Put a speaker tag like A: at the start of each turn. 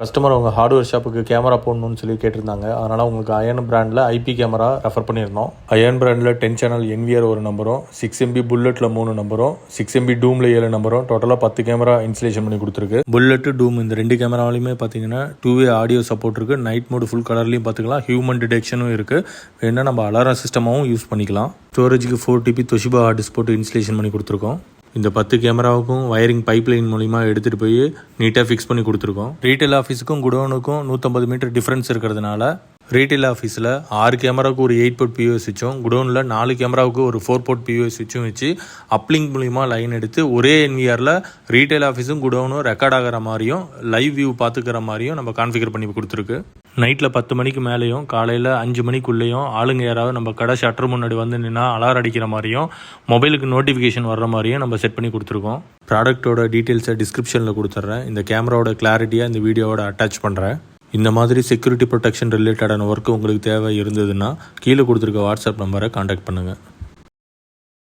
A: Customer அவங்க hardware ஷாப்புக்கு camera போடணும்னு சொல்லி கேட்டிருந்தாங்க. அதனால் உங்களுக்கு அயன் பிராண்டில் ஐபி கேமரா ரெஃபர் பண்ணியிருந்தோம். அயன் பிராண்டில் 10 சேனல் NVR ஒரு நம்பரும், 6 MB புல்லட்டில் 3 நம்பரும், 6 MB டூமில் 7 நம்பரும், டோட்டலாக 10 கேமரா இன்ஸ்டலேஷன் பண்ணி கொடுத்துருக்கு. புல்லட்டு டூம் இந்த 2 கேமராவிலையுமே பார்த்தீங்கன்னா 2-வே ஆடியோ சப்போர்ட் இருக்குது. நைட் மோடு ஃபுல் கலர்லையும் பார்த்துக்கலாம். ஹியூமன் டிடெக்ஷனும் இருக்குது. வேணால் நம்ம அலாரம் சிஸ்டமாகவும் யூஸ் பண்ணிக்கலாம். ஸ்டோரேஜுக்கு 4TB Toshiba ஹார்ட் டிஸ்க் போட்டு இன்ஸ்டலேஷன் பண்ணி கொடுத்துருக்கோம். இந்த 10 கேமராவுக்கும் வயரிங் பைப்லைன் மூலிமா எடுத்துகிட்டு போய் நீட்டாக ஃபிக்ஸ் பண்ணி கொடுத்துருக்கோம். ரீட்டைல் ஆஃபீஸுக்கும் குடோனுக்கும் 150 மீட்டர் டிஃப்ரென்ஸ் இருக்கிறதுனால ரீட்டைல் ஆஃபீஸில் 6 கேமராவுக்கு ஒரு 8 போர்ட் POS வச்சும், குடோனில் 4 கேமராவுக்கு ஒரு 4 போர்ட் POS வச்சும் வச்சு அப்லிங்க் மூலிமா லைன் எடுத்து ஒரே NVRல ரீட்டைல் ஆஃபீஸும் குடோனும் ரெக்கார்ட் ஆகிற மாதிரியும் லைவ் வியூ பார்த்துக்கிற மாதிரியும் நம்ம கான்ஃபிகர் பண்ணி கொடுத்துருக்கு. நைட்டில் 10 மணிக்கு மேலேயும் காலையில் 5 மணிக்குள்ளேயும் ஆளுங்க யாராவது நம்ம கடை ஷட்டர் முன்னாடி வந்து நின்னா அலாரம் அடிக்கிற மாதிரியும் மொபைலுக்கு நோட்டிஃபிகேஷன் வர்ற மாதிரியும் நம்ம செட் பண்ணி கொடுத்துருக்கோம். ப்ராடக்ட்டோட டீட்டெயில்ஸை டிஸ்கிரிப்ஷனில் கொடுத்துட்றேன். இந்த கேமராவோட கிளாரிட்டியாக இந்த வீடியோவோட அட்டாச் பண்ணுறேன். இந்த மாதிரி செக்யூரிட்டி ப்ரொடெக்ஷன் ரிலேட்டடான ஒர்க்கு உங்களுக்கு தேவை இருந்ததுன்னா கீழே கொடுத்துருக்க வாட்ஸ்அப் நம்பரை கான்டாக்ட் பண்ணுங்கள்.